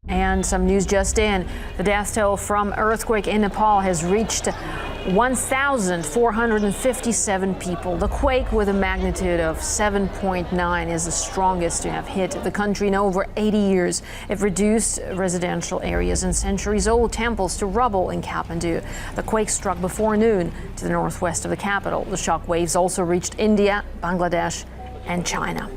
And some news just in. The death toll from earthquake in Nepal has reached 1,457 people. The quake with a magnitude of 7.9 is the strongest to have hit the country in over 80 years. It reduced residential areas and centuries-old temples to rubble in Kathmandu. The quake struck before noon to the northwest of the capital. The shock waves also reached India, Bangladesh, and China.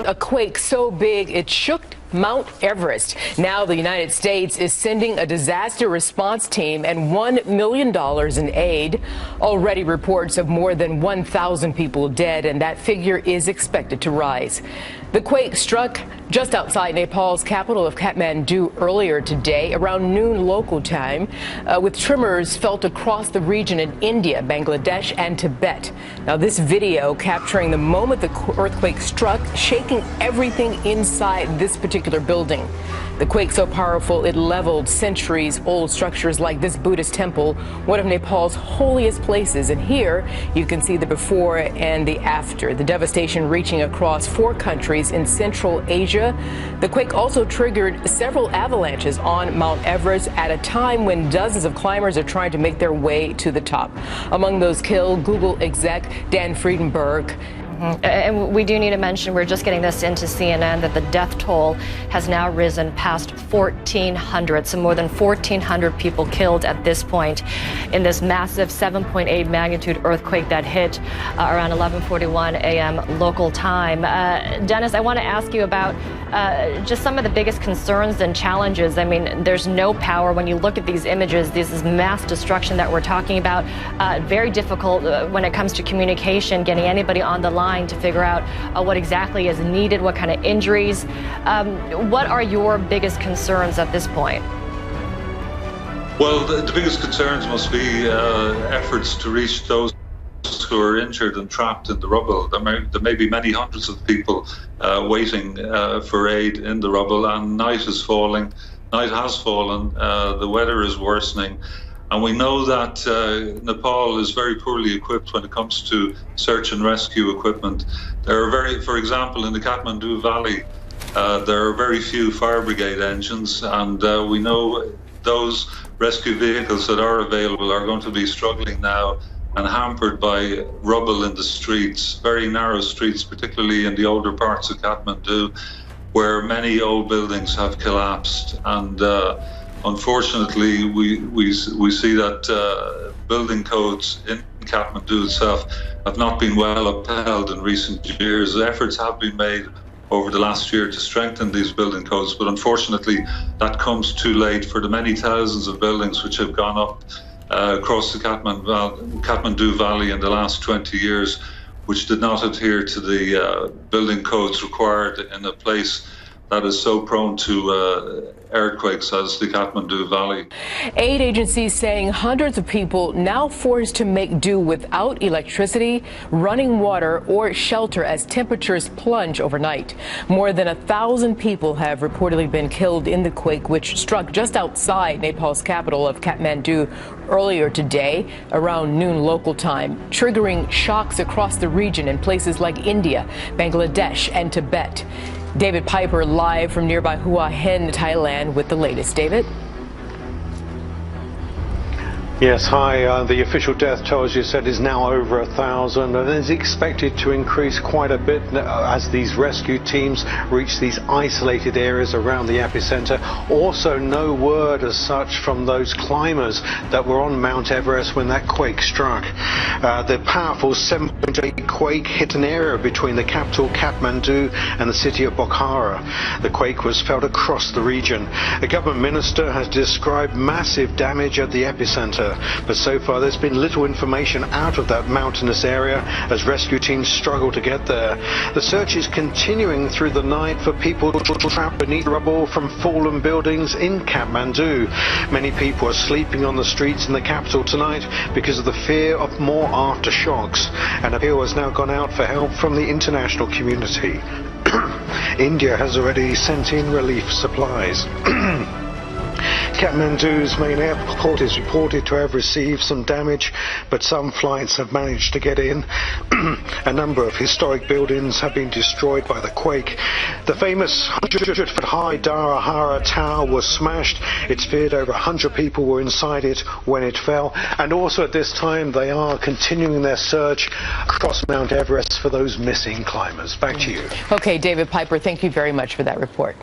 A quake so big it shook Mt Everest. Now the United States is sending a disaster response team and $1 million in aid. Already reports of more than 1,000 people dead, and that figure is expected to rise. The quake struck just outside Nepal's capital of Kathmandu earlier today, around noon local time, with tremors felt across the region in India, Bangladesh, and Tibet. Now, this video capturing the moment the earthquake struck, shaking everything inside this particular building. The quake so powerful it leveled centuries-old structures like this Buddhist temple, one of Nepal's holiest places. And here you can see the before and the after, the devastation reaching across 4 countries in Central Asia. The quake also triggered several avalanches on Mt Everest at a time when dozens of climbers are trying to make their way to the top. Among those killed, Google exec Dan Friedenberg. And we do need to mention, we're just getting this into CNN, that the death toll has now risen past 1,400. So more than 1,400 people killed at this point in this massive 7.8 magnitude earthquake that hit around 11:41 a.m. local time. Dennis, I want to ask you about just some of the biggest concerns and challenges. I mean, there's no power. When you look at these images, this is mass destruction that we're talking about. Very difficult when it comes to communication, getting anybody on the line to figure out what exactly is needed, what kind of injuries. What are your biggest concerns at this point? Well, the biggest concerns must be efforts to reach those who are injured and trapped in the rubble. There may be many hundreds of people waiting for aid in the rubble, and night has fallen, the weather is worsening. And we know that Nepal is very poorly equipped when it comes to search and rescue equipment. For example, in the Kathmandu Valley, there are very few fire brigade engines, and we know those rescue vehicles that are available are going to be struggling now and hampered by rubble in the streets, very narrow streets, particularly in the older parts of Kathmandu, where many old buildings have collapsed. And unfortunately, we see that building codes in Kathmandu itself have not been well upheld in recent years. Efforts have been made over the last year to strengthen these building codes, but unfortunately that comes too late for the many thousands of buildings which have gone up across the Kathmandu Valley in the last 20 years, which did not adhere to the building codes required in a place that is so prone to earthquakes as the Kathmandu Valley. Aid agencies saying hundreds of people now forced to make do without electricity, running water, or shelter as temperatures plunge overnight. More than 1,000 people have reportedly been killed in the quake, which struck just outside Nepal's capital of Kathmandu earlier today, around noon local time, triggering shocks across the region in places like India, Bangladesh, and Tibet. David Piper live from nearby Hua Hin, Thailand with the latest. David? Yes, hi. The official death toll, as you said, is now over 1,000 and is expected to increase quite a bit as these rescue teams reach these isolated areas around the epicenter. Also, no word as such from those climbers that were on Mount Everest when that quake struck. The powerful 7.8 quake hit an area between the capital Kathmandu and the city of Pokhara. The quake was felt across the region. A government minister has described massive damage at the epicenter. disaster. But so far there's been little information out of that mountainous area as rescue teams struggle to get there. The search is continuing through the night for people trapped beneath rubble from fallen buildings in Kathmandu. Many people are sleeping on the streets in the capital tonight because of the fear of more aftershocks. An appeal has now gone out for help from the international community. India has already sent in relief supplies. Kathmandu's main airport is reported to have received some damage, but some flights have managed to get in. A number of historic buildings have been destroyed by the quake. The famous 100-foot high Dharahara Tower was smashed. It's feared over 100 people were inside it when it fell. And also at this time they are continuing their search across Mt Everest for those missing climbers. Back to you. Okay, David Piper, thank you very much for that report.